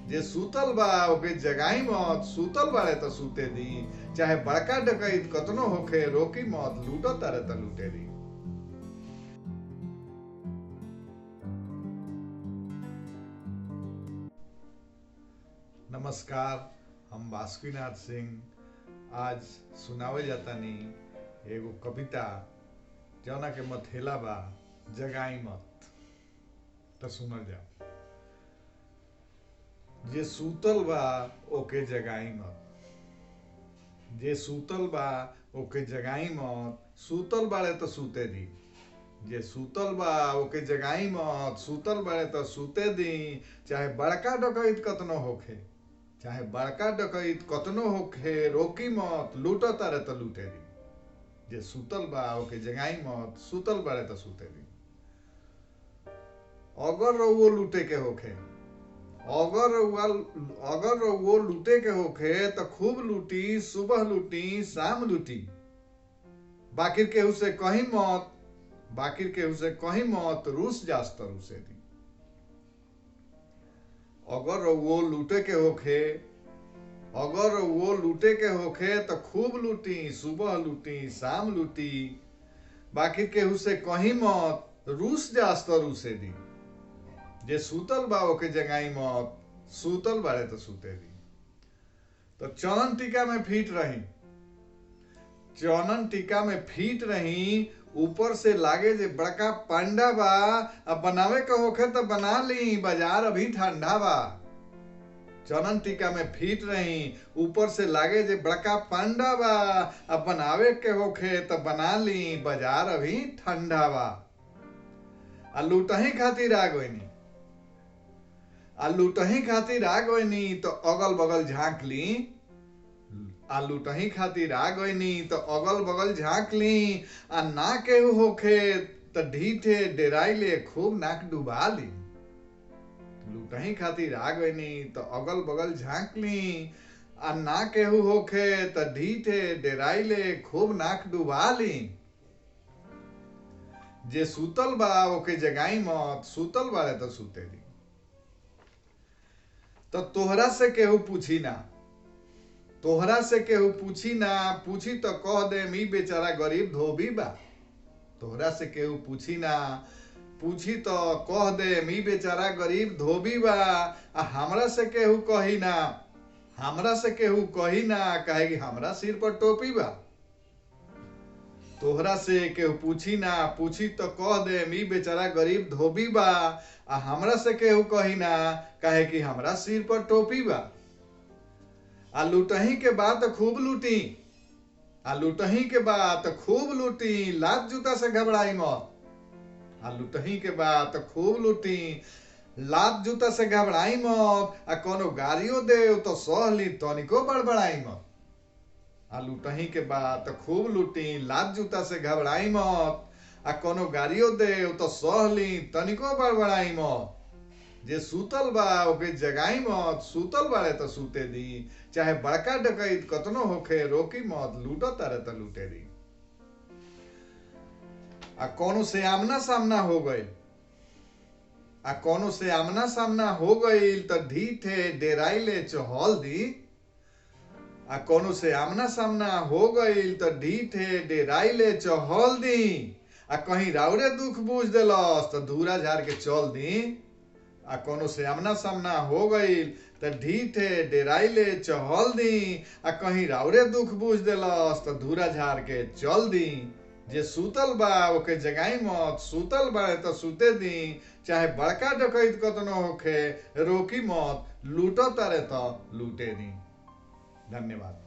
जे सूतल बा ओके जगाई मत, सूतल बाड़े त सूते दी। चाहे बड़का डकैत कतनो होखे रोकी मत, लूटो तारे त लूटे दी। नमस्कार, हम बासुकीनाथ सिंह आज सुनावे जातानी एगो कविता जौना के मथेला बा जगाई मत। त सुनल जा। जे सूतल बा ओके जगाई मत, जे सूतल बा ओके जगाई मत, सूतल बाड़े त सूते दी। जे सूतल बा ओके जगाई मत, सूतल बाड़े त सूते दी। चाहे बड़का डकैत कतनो होखे, चाहे बड़का डकैत कतनो होखे रोकी मत, लूटो तारे त लूटे दी। जे सूतल बा ओके जगाई मत, सूतल बाड़े त सूते दी। अगर वो लूटे के होखे, अगर वो लूटे के होखे त खूब लूटी, सुबह लूटी, शाम लूटी। बाकिर केहू से कहीं मत, बाकिर केहू से कहीं मत, रूस जास त रूसे दी। अगर वो लूटे के होखे, अगर वो लूटे के होखे त खूब लूटी, सुबह लूटी, शाम लूटी। बाकिर केहू से कहीं मत, रूस जास त रूसे दी। जे सूतल बा ओके जगाई मत, सूतल बाड़े त सूते दी। तो चनन टीका में फिट रही, चनन टीका में फिट रही। ऊपर से लागे जे बड़का पांडा बा, अब बनावे के होखे त बना ली, बाजार अभी ठंडा बा। चनन टीका में फिट रही, ऊपर से लागे जे बड़का पांडा बा, अब बनावे के होखे त बना ली, बाजार अभी ठंडा बा। आ लूटही खातिर आ गइनी, आ लूटही खातिर आ गइनी तो अगल बगल झांक ली। आ लूटही खातिर आ गइनी तो अगल बगल झांक ली। आ ना केहू होखे त ढीठे डेराइले खूब नाक डुबा ली। लूटही खातिर आ गइनी तो अगल बगल झांक ली। आ ना केहू होखे त ढीठे डेराइले खूब नाक डुबा ली। जे सूतल बा ओके जगाई मत, सूतल बाड़े त सूते दी। तो तोहरा से केहू पूछी ना, तोहरा से केहू पूछी ना, पूछी तो कह दे मी बेचारा गरीब धोबी बा। तोहरा से केहू पूछी ना, पूछी तो कह दे मी बेचारा गरीब धोबी बा। आ हमरा से केहू कही ना, हमरा से केहू कही ना, कहे कि हमरा सिर पर टोपी बा। तोहरा से केहू पूछी ना, पूछी तो कह दे मी बेचारा गरीब धोबी बा। आ हमरा से केहू कही ना, कहे कि हमरा सिर पर टोपी बा। आ लूटही के बाद खूब लूटी, आ लूटही के बाद खूब लूटी, लात जूता से घबराई मत। आ लूटही के बाद खूब लूटी, लात जूता से घबराई मत। आ कोनो गारियो दे तो सह ली, तनिको बड़बड़ाई मत। आ लूटही के बाद खूब लूटी, लात जूता से घबराई मत। आ कोनो गारियो दे तो सह ली, तनिको बड़बड़ाई मत। जे सूतल बा ओके जगाई मत, सूतल बाड़े त सूते दी। चाहे बड़का डकैत कतनो होखे रोकी मत, लूटो तारे त लूटे दी। आ कोनो से आमना सामना हो गइल, आ कोनो से आमना सामना हो गइल त ढीठे डेराइले चहल दी। आ कोनो से आमना सामना हो गइल त ढीठे डेराइले चहल दी। आ कहीं राउरे दुख बुझ देलस त धूरा झाड़ के चल दी। आ कोनो से आमना सामना हो गइल त ढीठे डेराइले चहल दी। आ कहीं राउरे दुख बुझ देलस त धूरा झाड़ के चल दी। जे सूतल बा ओके जगाई मत, सूतल बाड़े त सूते दी। चाहे बड़का डकैत कतनो होखे रोकी मत, लूटो तारे त लूटे दी। धन्यवाद।